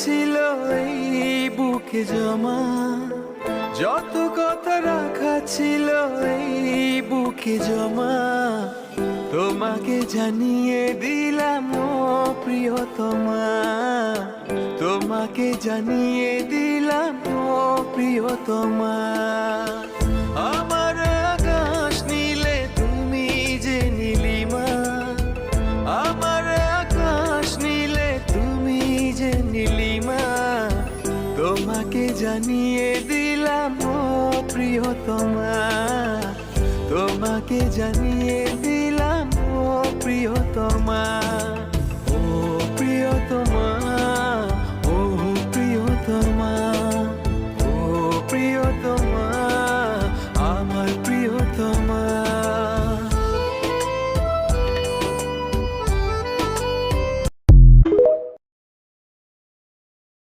ছিল এই বুকে জমা, যত কথা রাখা ছিল এই বুকে জমা, তোমাকে জানিয়ে দিলাম ও প্রিয়তমা, তোমাকে জানিয়ে দিলাম ও প্রিয়তমা। আমার আকাশ নীলে তুমি যে নীলিমা, আমার আকাশ নীলে তুমি যে নীলিমা, তোমাকে জানিয়ে দিলাম ও প্রিয়তমা, তোমাকে জানিয়ে দিলাম ও প্রিয়তমা।